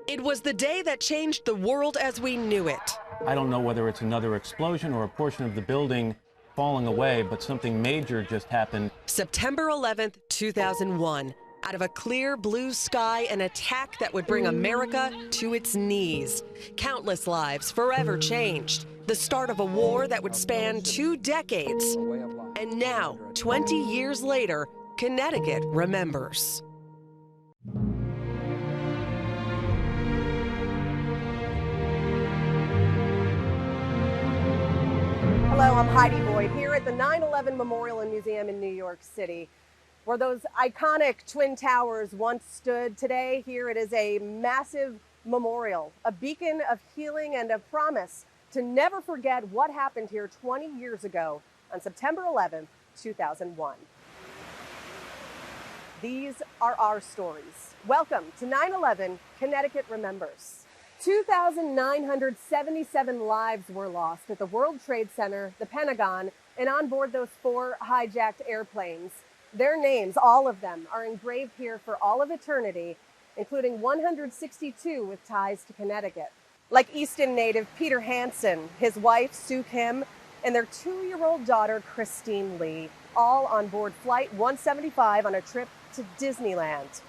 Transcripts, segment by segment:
It was the day that changed the world as we knew it. I don't know whether it's another explosion or a portion of the building falling away, but something major just happened. September 11th, 2001. Out of a clear blue sky, an attack that would bring America to its knees. Countless lives forever changed. The start of a war that would span 2 decades. And now, 20 years later, Connecticut remembers. Hello, I'm Heidi Boyd here at the 9/11 Memorial and Museum in New York City, where those iconic Twin Towers once stood. Today, here it is a massive memorial, a beacon of healing and a promise to never forget what happened here 20 years ago on September 11th, 2001. These are our stories. Welcome to 9/11 Connecticut Remembers. 2,977 lives were lost at the World Trade Center, the Pentagon, and on board those 4 hijacked airplanes. Their names, all of them, are engraved here for all of eternity, including 162 with ties to Connecticut. Like Easton native Peter Hansen, his wife Sue Kim, and their 2-year-old daughter Christine Lee, all on board Flight 175 on a trip to Disneyland.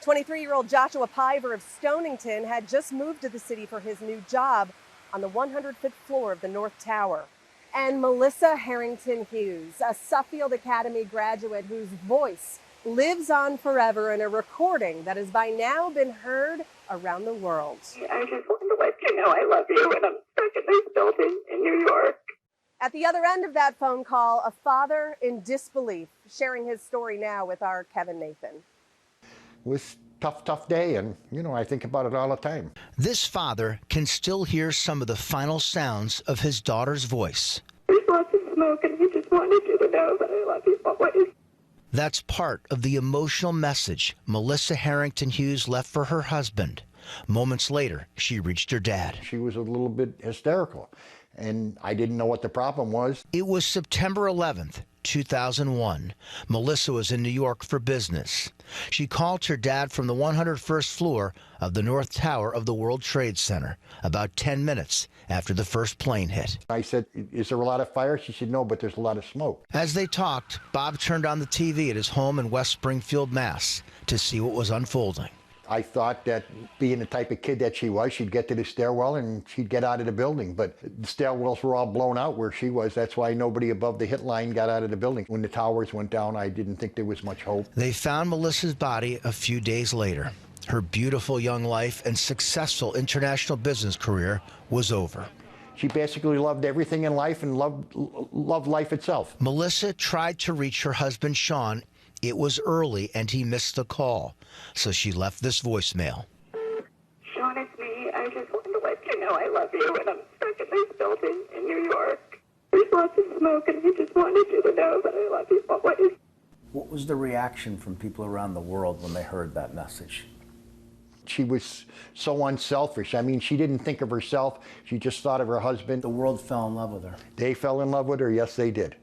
23-year-old Joshua Piver of Stonington had just moved to the city for his new job on the 105th floor of the North Tower. And Melissa Harrington Hughes, a Suffield Academy graduate whose voice lives on forever in a recording that has by now been heard around the world. I just wanted to let you know I love you, and I'm stuck in this building in New York. At the other end of that phone call, a father in disbelief, sharing his story now with our Kevin Nathan. It was a tough day, and, I think about it all the time. This father can still hear some of the final sounds of his daughter's voice. There's lots of smoke, and we just wanted you to know that I love you always. That's part of the emotional message Melissa Harrington Hughes left for her husband. Moments later, she reached her dad. She was a little bit hysterical, and I didn't know what the problem was. It was September 11th, 2001. Melissa was in New York for business. She called her dad from the 101st floor of the North Tower of the World Trade Center about 10 minutes after the first plane hit. I said, "Is there a lot of fire?" She said, "No, but there's a lot of smoke." As they talked, Bob turned on the TV at his home in West Springfield, Mass. to see what was unfolding. I thought that being the type of kid that she was, she'd get to the stairwell and she'd get out of the building. But the stairwells were all blown out where she was. That's why nobody above the hit line got out of the building. When the towers went down, I didn't think there was much hope. They found Melissa's body a few days later. Her beautiful young life and successful international business career was over. She basically loved everything in life and loved life itself. Melissa tried to reach her husband, Sean. It was early and he missed the call, so she left this voicemail. Sean, it's me. I just wanted to let you know I love you, and I'm stuck in this building in New York. There's lots of smoke, and I just wanted you to know that I love you always. What was the reaction from people around the world when they heard that message? She was so unselfish. I mean, she didn't think of herself. She just thought of her husband. The world fell in love with her. They fell in love with her. Yes, they did.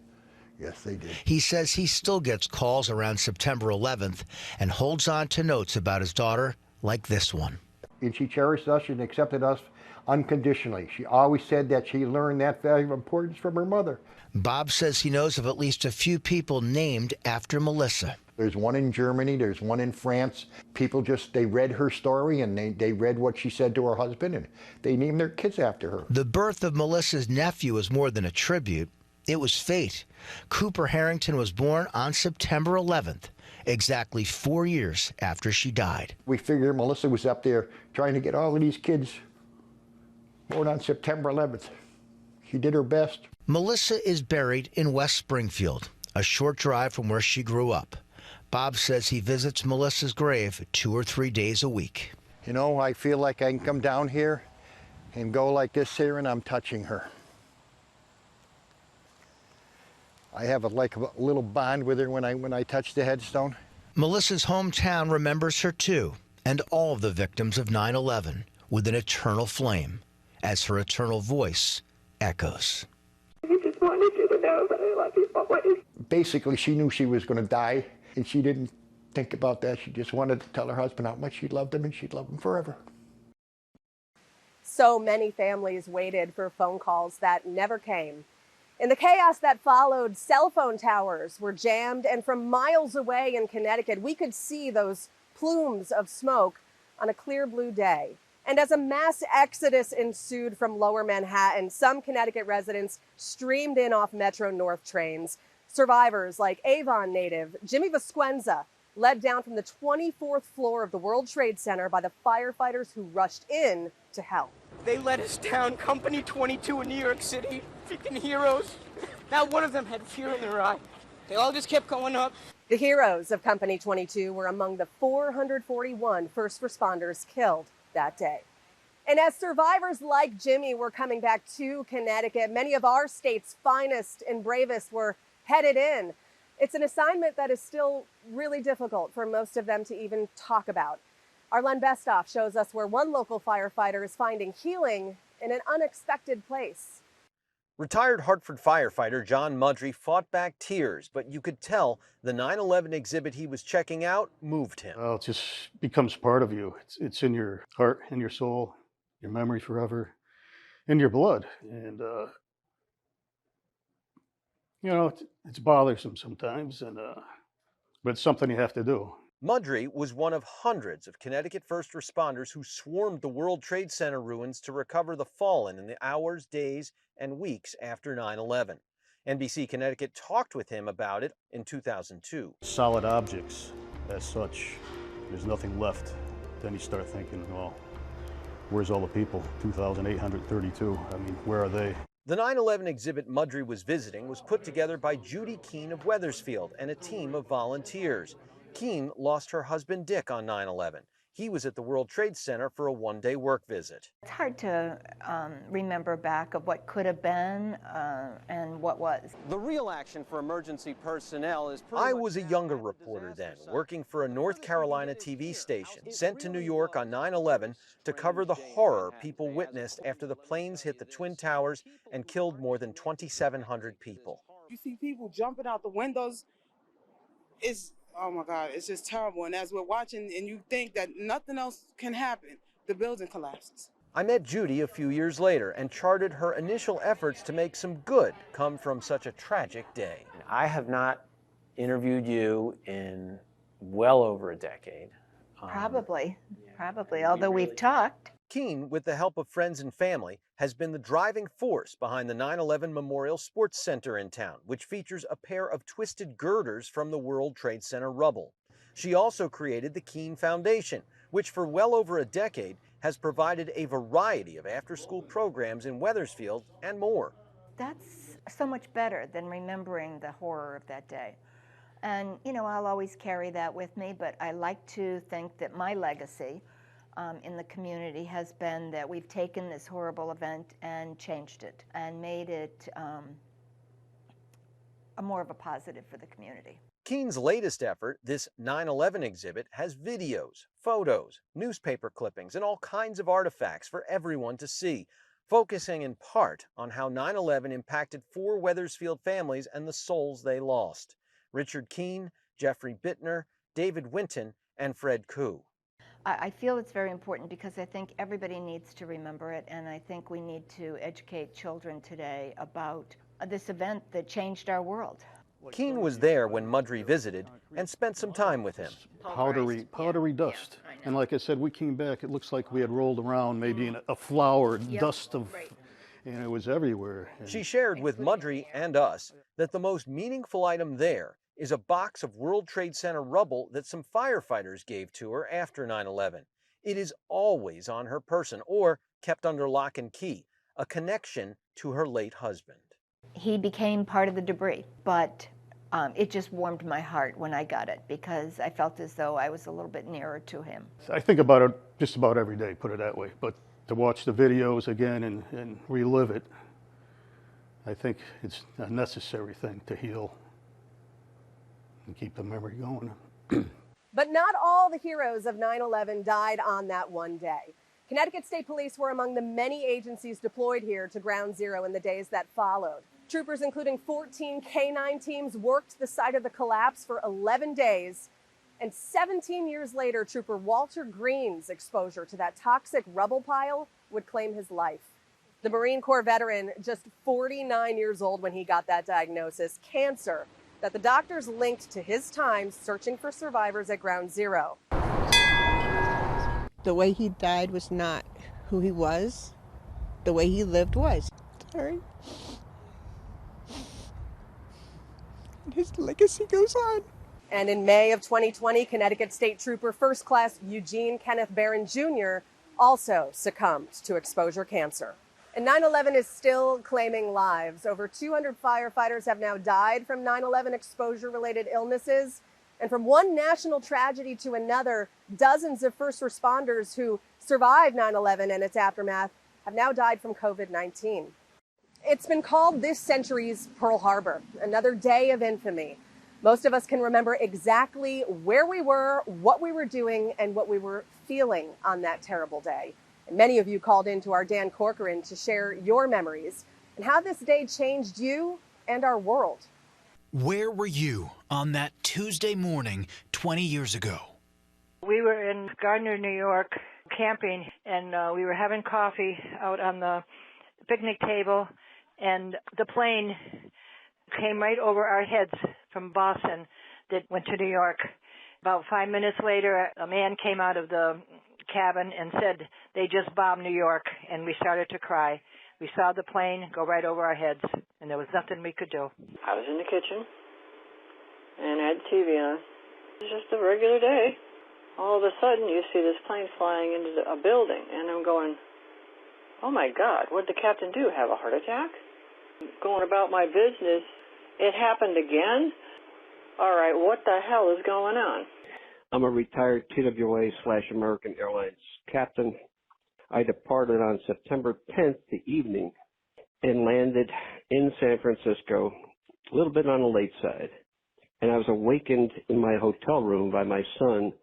Yes, they did. He says he still gets calls around September 11th and holds on to notes about his daughter like this one. And she cherished us and accepted us unconditionally. She always said that she learned that value of importance from her mother. Bob says he knows of at least a few people named after Melissa. There's one in Germany, there's one in France. People they read her story and they read what she said to her husband and they named their kids after her. The birth of Melissa's nephew was more than a tribute. It was fate. Cooper Harrington was born on September 11th, exactly 4 years after she died. We figure Melissa was up there trying to get all of these kids born on September 11th. She did her best. Melissa is buried in West Springfield, a short drive from where she grew up. Bob says he visits Melissa's grave 2 or 3 days a week. You know, I feel like I can come down here and go like this here and I'm touching her. I have a little bond with her when I touch the headstone. Melissa's hometown remembers her too, and all of the victims of 9/11 with an eternal flame, as her eternal voice echoes. I just wanted you to know that I love you always. Basically, she knew she was going to die, and she didn't think about that. She just wanted to tell her husband how much she loved him, and she'd love him forever. So many families waited for phone calls that never came. In the chaos that followed, cell phone towers were jammed, and from miles away in Connecticut, we could see those plumes of smoke on a clear blue day. And as a mass exodus ensued from lower Manhattan, some Connecticut residents streamed in off Metro North trains. Survivors like Avon native Jimmy Vasquenza led down from the 24th floor of the World Trade Center by the firefighters who rushed in to help. They let us down, Company 22 in New York City. Freaking heroes. Not one of them had fear in their eye. They all just kept going up. The heroes of Company 22 were among the 441 first responders killed that day. And as survivors like Jimmy were coming back to Connecticut, many of our state's finest and bravest were headed in. It's an assignment that is still really difficult for most of them to even talk about. Our Len Bestoff shows us where one local firefighter is finding healing in an unexpected place. Retired Hartford firefighter John Mudry fought back tears, but you could tell the 9/11 exhibit he was checking out moved him. Well, it just becomes part of you. It's in your heart, in your soul, your memory forever, in your blood. And, you know, it's bothersome sometimes, but it's something you have to do. Mudry was one of hundreds of Connecticut first responders who swarmed the World Trade Center ruins to recover the fallen in the hours, days, and weeks after 9/11. NBC Connecticut talked with him about it in 2002. Solid objects as such, there's nothing left. Then you start thinking, well, where's all the people? 2,832. I mean, where are they? The 9/11 exhibit Mudry was visiting was put together by Judy Keene of Wethersfield and a team of volunteers. Keene lost her husband Dick on 9/11. He was at the World Trade Center for a one-day work visit. It's hard to remember back of what could have been and what was. The real action for emergency personnel is I was a younger reporter then, working for a North Carolina TV station, sent to New York on 9/11 to cover the horror people witnessed after the planes hit the Twin Towers and killed more than 2,700 people. You see people jumping out the windows. Oh my God, it's just terrible. And as we're watching and you think that nothing else can happen, the building collapses. I met Judy a few years later and charted her initial efforts to make some good come from such a tragic day. I have not interviewed you in well over a decade. Probably, although we've talked. Keene, with the help of friends and family, has been the driving force behind the 9/11 Memorial Sports Center in town, which features a pair of twisted girders from the World Trade Center rubble. She also created the Keene Foundation, which for well over a decade has provided a variety of after-school programs in Wethersfield and more. That's so much better than remembering the horror of that day. And, you know, I'll always carry that with me, but I like to think that my legacy in the community has been that we've taken this horrible event and changed it and made it more of a positive for the community. Keene's latest effort, this 9/11 exhibit, has videos, photos, newspaper clippings, and all kinds of artifacts for everyone to see, focusing in part on how 9/11 impacted 4 Wethersfield families and the souls they lost: Richard Keene, Jeffrey Bittner, David Winton, and Fred Koo. I feel it's very important because I think everybody needs to remember it, and I think we need to educate children today about this event that changed our world. Keene was there when Mudry visited and spent some time with him. Powdery dust. Yeah, and like I said, we came back, it looks like we had rolled around maybe in a flour, dust of, and it was everywhere. She shared with Mudry and us that the most meaningful item there is a box of World Trade Center rubble that some firefighters gave to her after 9/11. It is always on her person or kept under lock and key, a connection to her late husband. He became part of the debris, but it just warmed my heart when I got it because I felt as though I was a little bit nearer to him. I think about it just about every day, put it that way, but to watch the videos again and relive it, I think it's a necessary thing to heal and keep the memory going. But not all the heroes of 9/11 died on that one day. Connecticut State Police were among the many agencies deployed here to Ground Zero in the days that followed. Troopers, including 14 K-9 teams, worked the site of the collapse for 11 days And 17 years later, Trooper Walter Green's exposure to that toxic rubble pile would claim his life. The Marine Corps veteran, just 49 years old when he got that diagnosis, cancer, that the doctors linked to his time searching for survivors at Ground Zero. The way he died was not who he was. The way he lived was. Sorry. And his legacy goes on. And in May of 2020, Connecticut State Trooper First Class Eugene Kenneth Barron Jr. also succumbed to exposure cancer. And 9/11 is still claiming lives. Over 200 firefighters have now died from 9/11 exposure-related illnesses. And from one national tragedy to another, dozens of first responders who survived 9/11 and its aftermath have now died from COVID-19. It's been called this century's Pearl Harbor, another day of infamy. Most of us can remember exactly where we were, what we were doing, and what we were feeling on that terrible day. And many of you called into our Dan Corcoran to share your memories and how this day changed you and our world. Where were you on that Tuesday morning 20 years ago? We were in Gardner, New York, camping, and we were having coffee out on the picnic table, and the plane came right over our heads from Boston that went to New York. About 5 minutes later, a man came out of the cabin and said, "They just bombed New York," and we started to cry. We saw the plane go right over our heads, and there was nothing we could do. I was in the kitchen and had TV on. It was just a regular day. All of a sudden, you see this plane flying into a building, and I'm going, oh my God, what did the captain do? Have a heart attack? Going about my business. It happened again? All right, what the hell is going on? I'm a retired TWA/American Airlines captain. I departed on September 10th, the evening, and landed in San Francisco, a little bit on the late side. And I was awakened in my hotel room by my son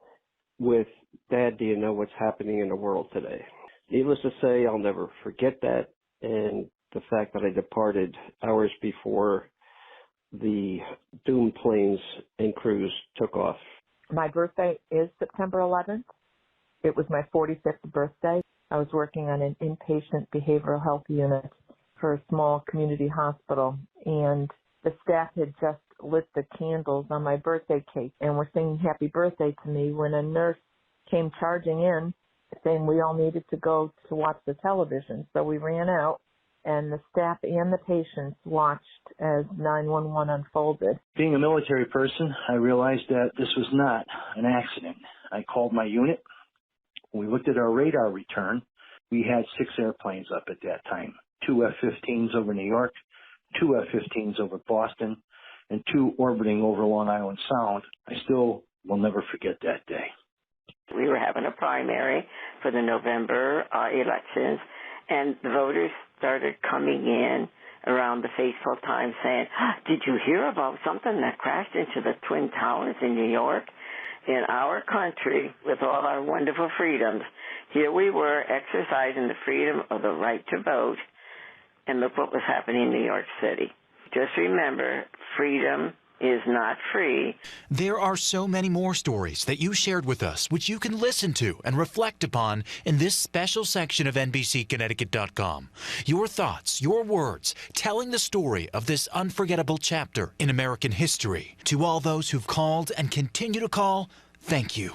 with, "Dad, do you know what's happening in the world today?" Needless to say, I'll never forget that, and the fact that I departed hours before the doomed planes and crews took off. My birthday is September 11th. It was my 45th birthday. I was working on an inpatient behavioral health unit for a small community hospital, and the staff had just lit the candles on my birthday cake and were singing happy birthday to me when a nurse came charging in saying we all needed to go to watch the television. So we ran out, and the staff and the patients watched as 911 unfolded. Being a military person, I realized that this was not an accident. I called my unit. We looked at our radar return. We had 6 airplanes up at that time, 2 F-15s over New York, 2 F-15s over Boston, and 2 orbiting over Long Island Sound. I still will never forget that day. We were having a primary for the November elections, and the voters started coming in around the fateful time saying, "Did you hear about something that crashed into the Twin Towers in New York?" In our country, with all our wonderful freedoms, here we were exercising the freedom of the right to vote, and look what was happening in New York City. Just remember, freedom is not free. There are so many more stories that you shared with us, which you can listen to and reflect upon in this special section of NBCConnecticut.com. Your thoughts, your words, telling the story of this unforgettable chapter in American history. To all those who've called and continue to call, thank you.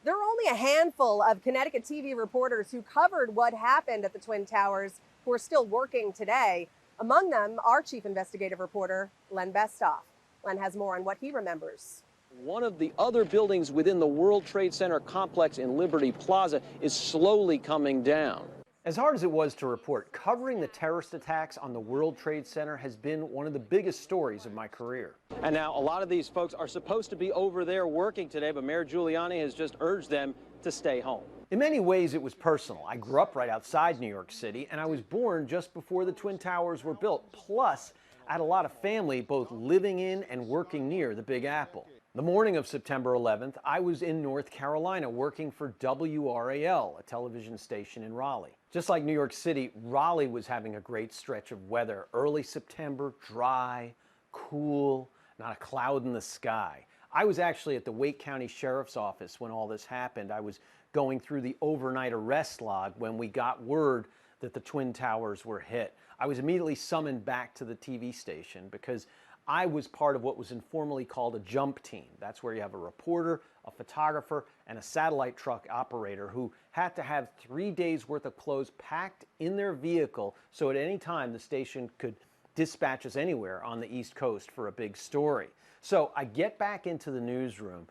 There are only a handful of Connecticut TV reporters who covered what happened at the Twin Towers who are still working today. Among them, our chief investigative reporter, Len Bestoff. Len has more on what he remembers. One of the other buildings within the World Trade Center complex in Liberty Plaza is slowly coming down. As hard as it was to report, covering the terrorist attacks on the World Trade Center has been one of the biggest stories of my career. And now a lot of these folks are supposed to be over there working today, but Mayor Giuliani has just urged them to stay home. In many ways, it was personal. I grew up right outside New York City, and I was born just before the Twin Towers were built. Plus, I had a lot of family both living in and working near the Big Apple. The morning of September 11th, I was in North Carolina working for WRAL, a television station in Raleigh. Just like New York City, Raleigh was having a great stretch of weather. Early September, dry, cool, not a cloud in the sky. I was actually at the Wake County Sheriff's Office when all this happened. I was going through the overnight arrest log when we got word that the Twin Towers were hit. I was immediately summoned back to the TV station because I was part of what was informally called a jump team. That's where you have a reporter, a photographer, and a satellite truck operator who had to have 3 days worth of clothes packed in their vehicle so at any time the station could dispatch us anywhere on the East Coast for a big story. So I get back into the newsroom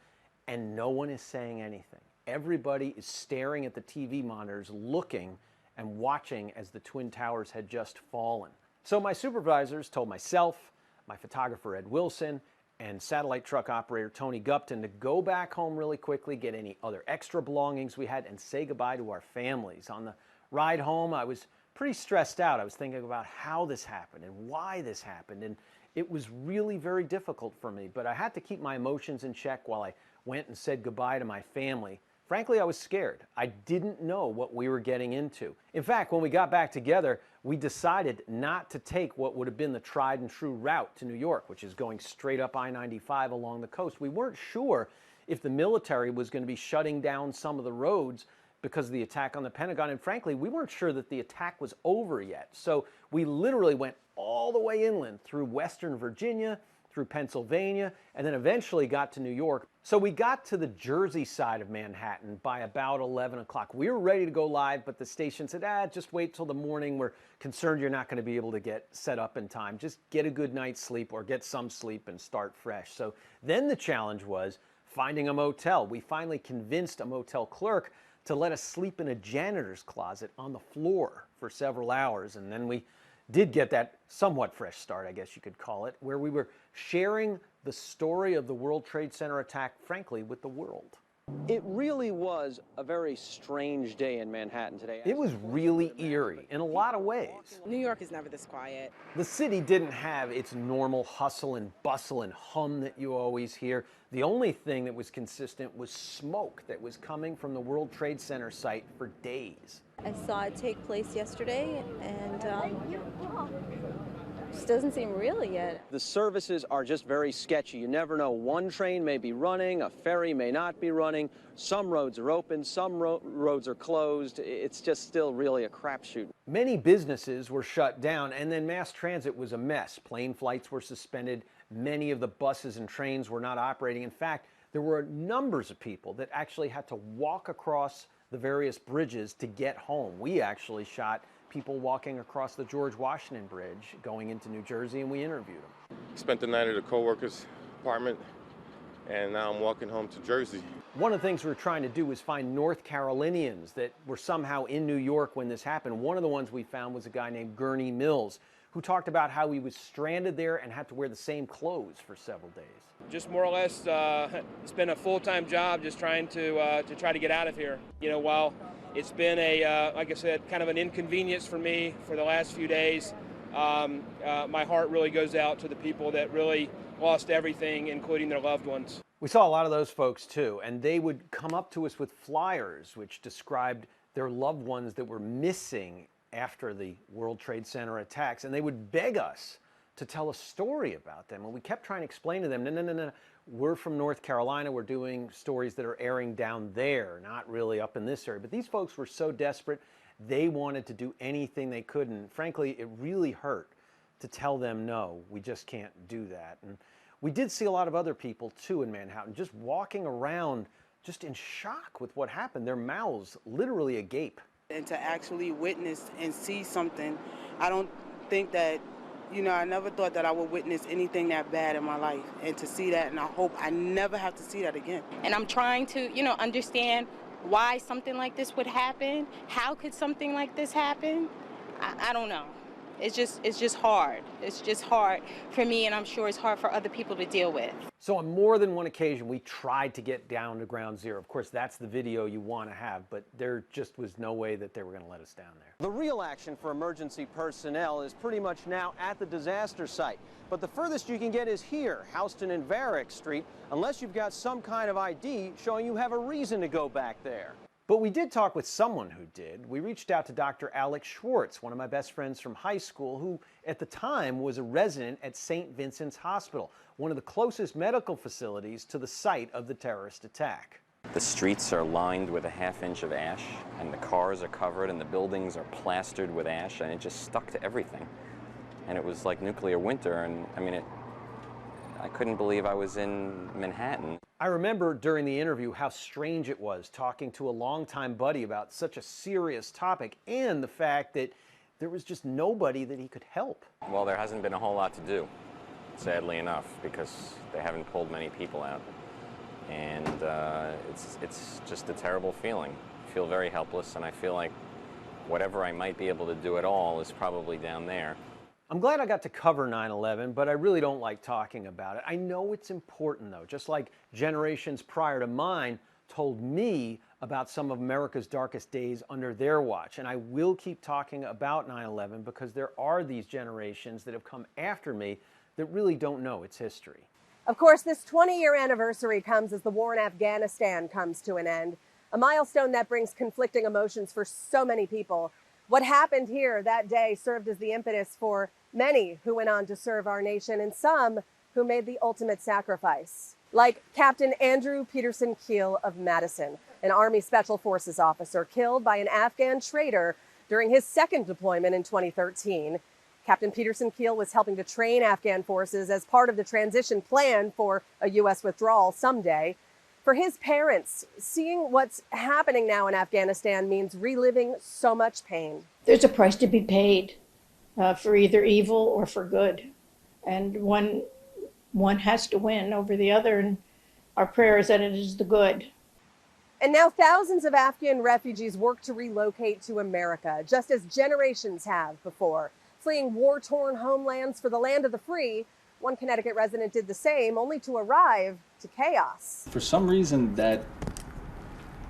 and no one is saying anything. Everybody is staring at the TV monitors, looking and watching as the Twin Towers had just fallen. So my supervisors told myself, my photographer Ed Wilson, and satellite truck operator Tony Gupton to go back home really quickly, get any other extra belongings we had, and say goodbye to our families. On the ride home, I was pretty stressed out. I was thinking about how this happened and why this happened, and it was really very difficult for me, but I had to keep my emotions in check while I went and said goodbye to my family. Frankly, I was scared. I didn't know what we were getting into. In fact, when we got back together, we decided not to take what would have been the tried and true route to New York, which is going straight up I-95 along the coast. We weren't sure if the military was going to be shutting down some of the roads because of the attack on the Pentagon, and frankly, we weren't sure that the attack was over yet. So we literally went all the way inland through Western Virginia, through Pennsylvania, and then eventually got to New York. So we got to the Jersey side of Manhattan by about 11 o'clock. We were ready to go live, but the station said, just wait till the morning. We're concerned you're not going to be able to get set up in time. Just get a good night's sleep or get some sleep and start fresh. So then the challenge was finding a motel. We finally convinced a motel clerk to let us sleep in a janitor's closet on the floor for several hours, and then we did get that somewhat fresh start, I guess you could call it, where we were sharing the story of the World Trade Center attack, frankly, with the world. It really was a very strange day in Manhattan today. It was really eerie in a lot of ways. New York is never this quiet. The city didn't have its normal hustle and bustle and hum that you always hear. The only thing that was consistent was smoke that was coming from the World Trade Center site for days. I saw it take place yesterday, and it just doesn't seem real yet. The services are just very sketchy. You never know. One train may be running, a ferry may not be running. Some roads are open, some roads are closed. It's just still really a crapshoot. Many businesses were shut down, and then mass transit was a mess. Plane flights were suspended. Many of the buses and trains were not operating. In fact, there were numbers of people that actually had to walk across the various bridges to get home. We actually shot people walking across the George Washington Bridge going into New Jersey, and we interviewed them. Spent the night at a co-worker's apartment, and now I'm walking home to Jersey. One of the things we were trying to do was find North Carolinians that were somehow in New York when this happened. One of the ones we found was a guy named Gurney Mills, who talked about how he was stranded there and had to wear the same clothes for several days. Just more or less, it's been a full-time job just trying to try to get out of here. You know, while it's been a, like I said, kind of an inconvenience for me for the last few days, my heart really goes out to the people that really lost everything, including their loved ones. We saw a lot of those folks too, and they would come up to us with flyers which described their loved ones that were missing after the World Trade Center attacks, and they would beg us to tell a story about them. And we kept trying to explain to them, no, we're from North Carolina, we're doing stories that are airing down there, not really up in this area. But these folks were so desperate, they wanted to do anything they could, and frankly, it really hurt to tell them, no, we just can't do that. And we did see a lot of other people too in Manhattan, just walking around, just in shock with what happened, their mouths literally agape. And to actually witness and see something, I don't think that, you know, I never thought that I would witness anything that bad in my life. And to see that, and I hope I never have to see that again. And I'm trying to, you know, understand why something like this would happen. How could something like this happen? I don't know. It's just hard. It's just hard for me, and I'm sure it's hard for other people to deal with. So on more than one occasion, we tried to get down to ground zero. Of course, that's the video you want to have, but there just was no way that they were going to let us down there. The real action for emergency personnel is pretty much now at the disaster site. But the furthest you can get is here, Houston and Varick Street, unless you've got some kind of ID showing you have a reason to go back there. But we did talk with someone who did. We reached out to Dr. Alex Schwartz, one of my best friends from high school, who at the time was a resident at St. Vincent's Hospital, one of the closest medical facilities to the site of the terrorist attack. The streets are lined with a half-inch of ash, and the cars are covered, and the buildings are plastered with ash, and it just stuck to everything. And it was like nuclear winter, and I mean, I couldn't believe I was in Manhattan. I remember during the interview how strange it was talking to a longtime buddy about such a serious topic, and the fact that there was just nobody that he could help. Well, there hasn't been a whole lot to do, sadly enough, because they haven't pulled many people out. And it's just a terrible feeling. I feel very helpless, and I feel like whatever I might be able to do at all is probably down there. I'm glad I got to cover 9/11, but I really don't like talking about it. I know it's important, though, just like generations prior to mine told me about some of America's darkest days under their watch. And I will keep talking about 9/11 because there are these generations that have come after me that really don't know its history. Of course, this 20-year anniversary comes as the war in Afghanistan comes to an end, a milestone that brings conflicting emotions for so many people. What happened here that day served as the impetus for many who went on to serve our nation and some who made the ultimate sacrifice, like Captain Andrew Peterson Keel of Madison, an Army Special Forces officer killed by an Afghan traitor during his second deployment in 2013. Captain Peterson Keel was helping to train Afghan forces as part of the transition plan for a U.S. withdrawal someday. For his parents, seeing what's happening now in Afghanistan means reliving so much pain. There's a price to be paid for either evil or for good. And one has to win over the other, and our prayer is that it is the good. And now thousands of Afghan refugees work to relocate to America, just as generations have before. Fleeing war-torn homelands for the land of the free, one Connecticut resident did the same, only to arrive to chaos. For some reason, that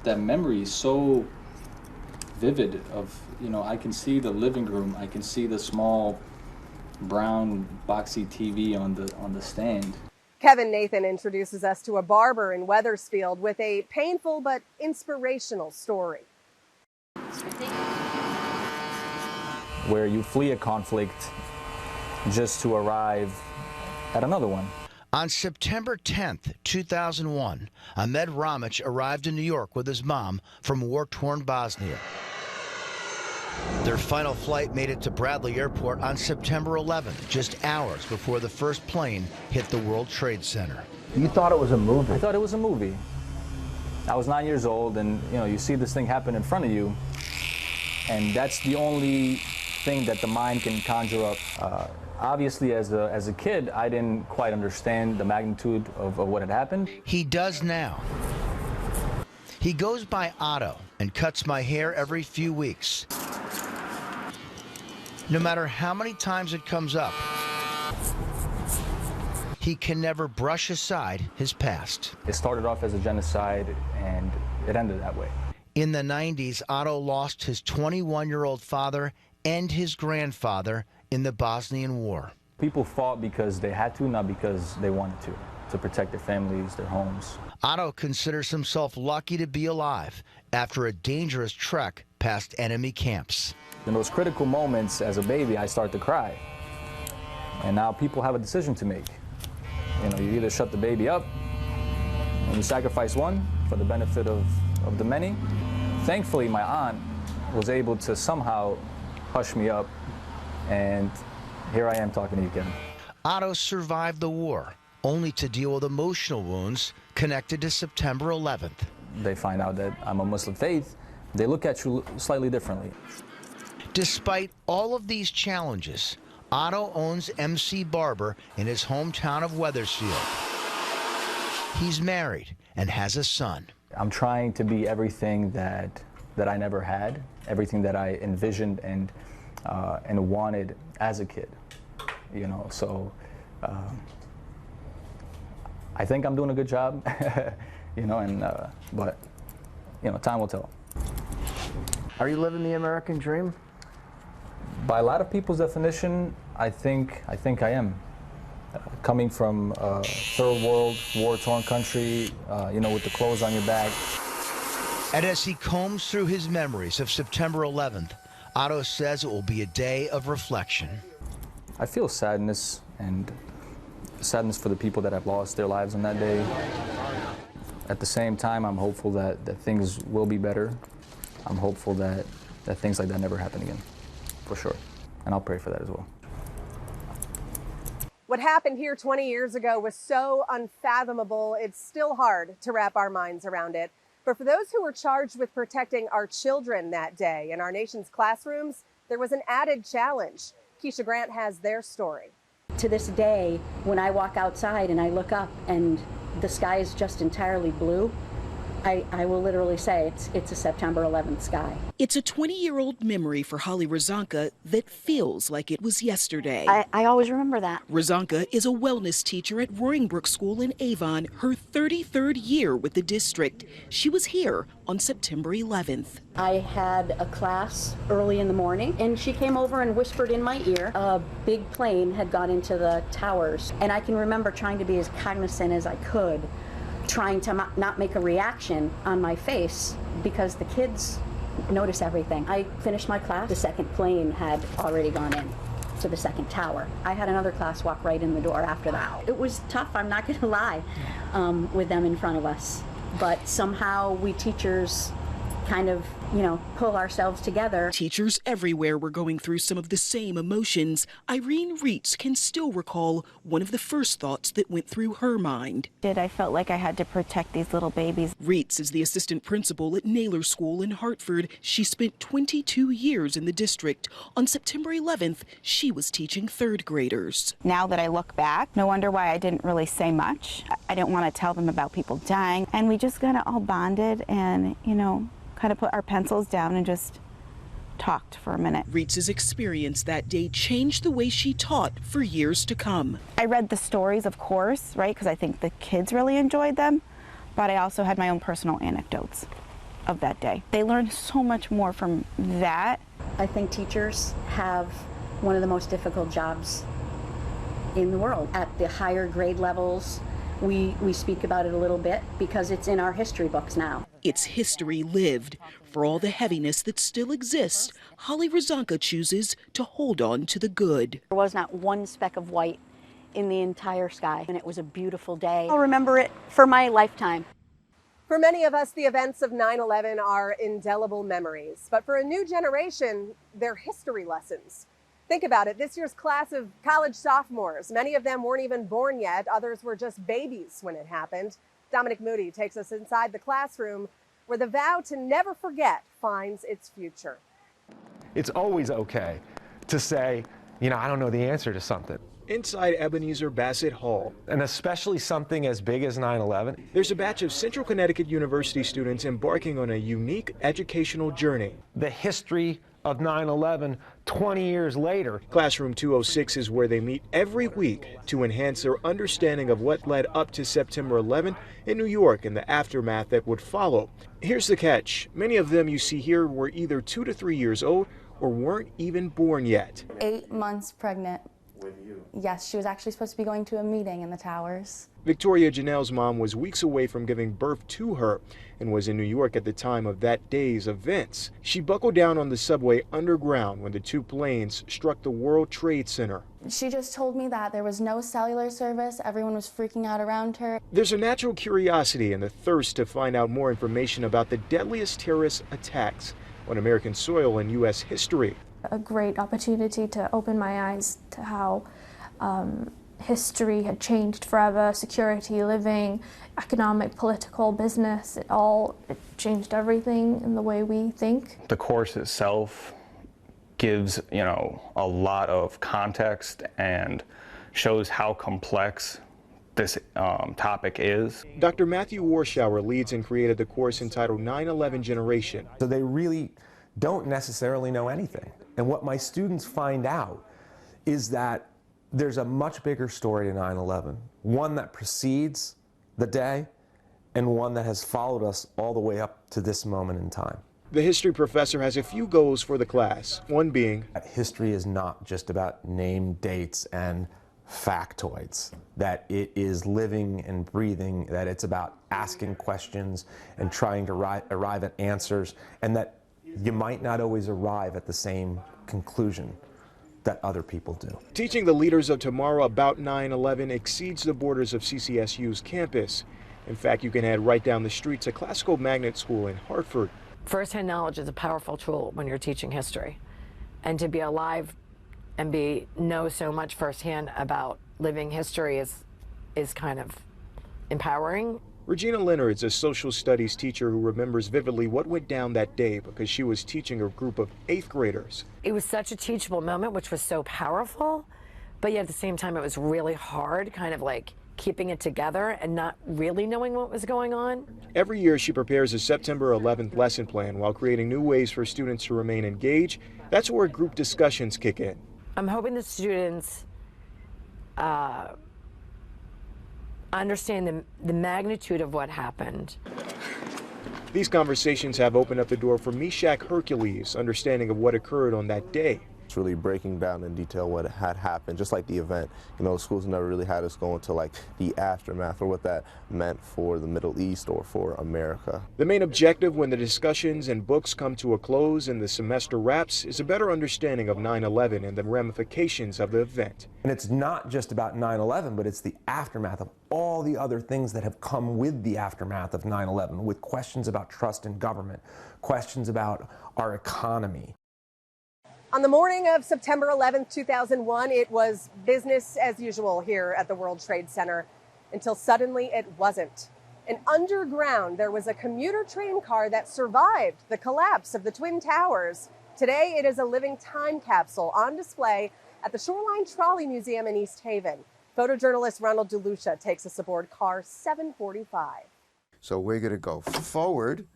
memory is so vivid of, I can see the living room, I can see the small brown boxy TV on the stand. Kevin Nathan introduces us to a barber in Wethersfield with a painful but inspirational story. Where you flee a conflict just to arrive at another one. On September 10th, 2001, Ahmed Ramich arrived in New York with his mom from war-torn Bosnia. Their final flight made it to Bradley Airport on September 11th, just hours before the first plane hit the World Trade Center. You thought it was a movie? I thought it was a movie. I was 9 years old, and you see this thing happen in front of you, and that's the only thing that the mind can conjure up. Obviously, as a kid, I didn't quite understand the magnitude of what had happened. He does now. He goes by Otto and cuts my hair every few weeks. No matter how many times it comes up, he can never brush aside his past. It started off as a genocide, and it ended that way. In the 90s, Otto lost his 21-year-old father and his grandfather in the Bosnian War. People fought because they had to, not because they wanted to protect their families, their homes. Otto considers himself lucky to be alive after a dangerous trek past enemy camps. In those critical moments as a baby, I start to cry. And now people have a decision to make. You either shut the baby up and you sacrifice one for the benefit of the many. Thankfully, my aunt was able to somehow hush me up, and here I am talking to you again. Otto survived the war, only to deal with emotional wounds connected to September 11th. They find out that I'm a Muslim faith, they look at you slightly differently. Despite all of these challenges, Otto owns MC Barber in his hometown of Wethersfield. He's married and has a son. I'm trying to be everything that I never had, everything that I envisioned and wanted as a kid, so I think I'm doing a good job, but time will tell. Are you living the American dream? By a lot of people's definition, I think I am. Coming from a third world, war-torn country, with the clothes on your back, And as he combs through his memories of September 11th, Otto says it will be a day of reflection. I feel sadness, and sadness for the people that have lost their lives on that day. At the same time, I'm hopeful that things will be better. I'm hopeful that things like that never happen again, for sure. And I'll pray for that as well. What happened here 20 years ago was so unfathomable, it's still hard to wrap our minds around it. But for those who were charged with protecting our children that day in our nation's classrooms, there was an added challenge. Keisha Grant has their story. To this day, when I walk outside and I look up and the sky is just entirely blue, I will literally say it's a September 11th sky. It's a 20-year-old memory for Holly Razanka that feels like it was yesterday. I always remember that. Razanka is a wellness teacher at Roaring Brook School in Avon, her 33rd year with the district. She was here on September 11th. I had a class early in the morning, and she came over and whispered in my ear. A big plane had gone into the towers, and I can remember trying to be as cognizant as I could, trying to not make a reaction on my face because the kids notice everything. I finished my class. The second plane had already gone in to the second tower. I had another class walk right in the door after that. It was tough, I'm not going to lie, with them in front of us. But somehow we teachers kind of, pull ourselves together. Teachers everywhere were going through some of the same emotions. Irene Reitz can still recall one of the first thoughts that went through her mind. I felt like I had to protect these little babies. Reitz is the assistant principal at Naylor School in Hartford. She spent 22 years in the district. On September 11th, she was teaching third graders. Now that I look back, no wonder why I didn't really say much. I didn't want to tell them about people dying. And we just kind of all bonded and, kind of put our pencils down and just talked for a minute. Reitz's experience that day changed the way she taught for years to come. I read the stories, of course, right, because I think the kids really enjoyed them, but I also had my own personal anecdotes of that day. They learned so much more from that. I think teachers have one of the most difficult jobs in the world. At the higher grade levels, we speak about it a little bit because it's in our history books now. It's history lived. For all the heaviness that still exists, Holly Razanka chooses to hold on to the good. There was not one speck of white in the entire sky, and it was a beautiful day. I'll remember it for my lifetime. For many of us, the events of 9/11 are indelible memories, but for a new generation, they're history lessons. Think about it, this year's class of college sophomores, many of them weren't even born yet, others were just babies when it happened. Dominic Moody takes us inside the classroom where the vow to never forget finds its future. It's always okay to say, I don't know the answer to something. Inside Ebenezer Bassett Hall, and especially something as big as 9/11. There's a batch of Central Connecticut University students embarking on a unique educational journey. The history of 9/11 20 years later. Classroom 206 is where they meet every week to enhance their understanding of what led up to September 11 in New York and the aftermath that would follow. Here's the catch. Many of them you see here were either 2 to 3 years old or weren't even born yet. 8 months pregnant. With you? Yes, she was actually supposed to be going to a meeting in the towers. Victoria Janelle's mom was weeks away from giving birth to her and was in New York at the time of that day's events. She buckled down on the subway underground when the two planes struck the World Trade Center. She just told me that there was no cellular service, everyone was freaking out around her. There's a natural curiosity and the thirst to find out more information about the deadliest terrorist attacks on American soil in U.S. history. A great opportunity to open my eyes to how history had changed forever, security, living, economic, political, business, it changed everything in the way we think. The course itself gives, a lot of context and shows how complex this topic is. Dr. Matthew Warschauer leads and created the course entitled 9/11 Generation. So they really don't necessarily know anything. And what my students find out is that there's a much bigger story to 9/11, one that precedes the day and one that has followed us all the way up to this moment in time. The history professor has a few goals for the class, one being, history is not just about name, dates, and factoids, that it is living and breathing, that it's about asking questions and trying to arrive at answers, and that you might not always arrive at the same conclusion that other people do. Teaching the leaders of tomorrow about 9/11 exceeds the borders of CCSU's campus. In fact, you can head right down the street to Classical Magnet School in Hartford. Firsthand knowledge is a powerful tool when you're teaching history. And to be alive and know so much firsthand about living history is kind of empowering. Regina Leonard's a social studies teacher who remembers vividly what went down that day because she was teaching a group of 8th graders. It was such a teachable moment, which was so powerful, but yet at the same time it was really hard, kind of like keeping it together and not really knowing what was going on. Every year she prepares a September 11th lesson plan while creating new ways for students to remain engaged. That's where group discussions kick in. I'm hoping the students understand the magnitude of what happened. These conversations have opened up the door for Meshach Hercules' understanding of what occurred on that day. It's really breaking down in detail what had happened, just like the event. You know, schools never really had us go into like the aftermath or what that meant for the Middle East or for America. The main objective when the discussions and books come to a close and the semester wraps is a better understanding of 9/11 and the ramifications of the event. And it's not just about 9/11, but it's the aftermath of all the other things that have come with the aftermath of 9/11, with questions about trust in government, questions about our economy. On the morning of September 11th, 2001, it was business as usual here at the World Trade Center until suddenly it wasn't. And underground, there was a commuter train car that survived the collapse of the Twin Towers. Today, it is a living time capsule on display at the Shoreline Trolley Museum in East Haven. Photojournalist Ronald DeLucia takes us aboard car 745. So we're going to go forward.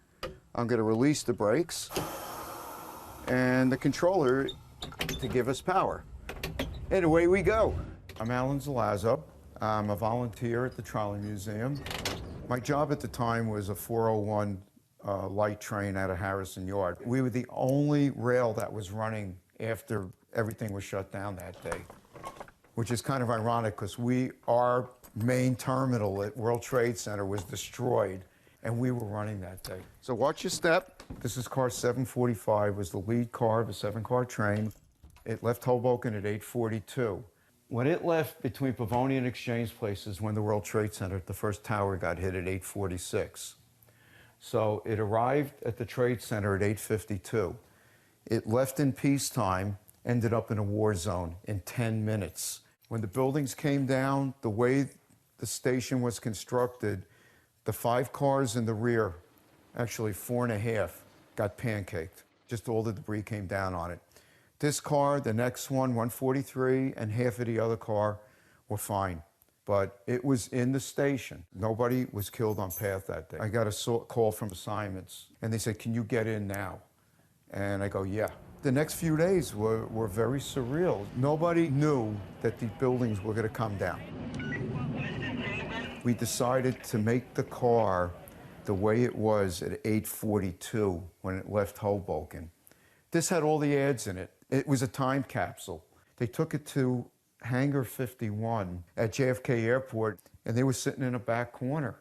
I'm going to release the brakes and the controller to give us power. And away we go. I'm Alan Zalazzo. I'm a volunteer at the Trolley Museum. My job at the time was a 401 light train out of Harrison Yard. We were the only rail that was running after everything was shut down that day, which is kind of ironic because our main terminal at World Trade Center was destroyed and we were running that day. So watch your step. This is car 745, was the lead car of a 7-car train. It left Hoboken at 8:42. When it left between Pavonia and Exchange Place is when the World Trade Center, the first tower, got hit at 8:46. So it arrived at the Trade Center at 8:52. It left in peacetime, ended up in a war zone in 10 minutes. When the buildings came down, the way the station was constructed, the 5 cars in the rear, actually 4.5, got pancaked. Just all the debris came down on it. This car, the next one, 143, and half of the other car were fine. But it was in the station. Nobody was killed on path that day. I got a call from assignments, and they said, "Can you get in now?" And I go, "Yeah." The next few days were very surreal. Nobody knew that the buildings were going to come down. We decided to make the car the way it was at 8:42 when it left Hoboken. This had all the ads in it. It was a time capsule. They took it to Hangar 51 at JFK Airport, and they were sitting in a back corner.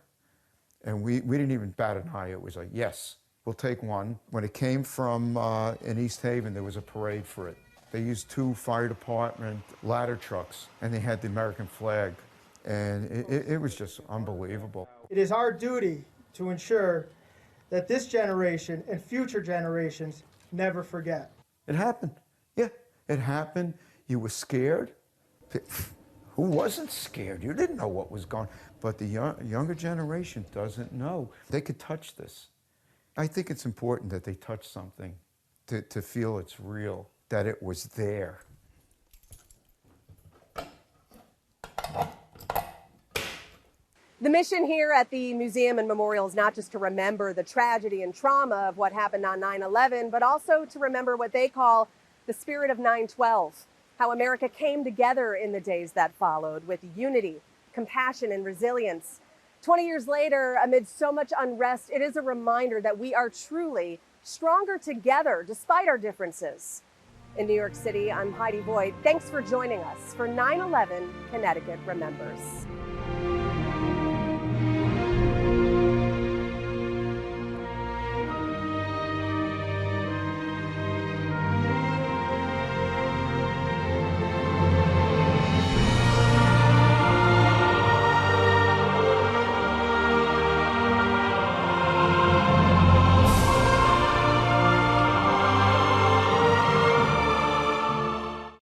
And we didn't even bat an eye. It was like, yes, we'll take one. When it came from in East Haven, there was a parade for it. They used 2 fire department ladder trucks, and they had the American flag. And it was just unbelievable. It is our duty to ensure that this generation and future generations never forget. It happened. Yeah, it happened. You were scared. Who wasn't scared? You didn't know what was going on. But the younger generation doesn't know. They could touch this. I think it's important that they touch something to feel it's real, that it was there. The mission here at the museum and memorial is not just to remember the tragedy and trauma of what happened on 9/11, but also to remember what they call the spirit of 9/12, how America came together in the days that followed with unity, compassion, and resilience. 20 years later, amid so much unrest, it is a reminder that we are truly stronger together despite our differences. In New York City, I'm Heidi Voigt. Thanks for joining us for 9/11 Connecticut Remembers.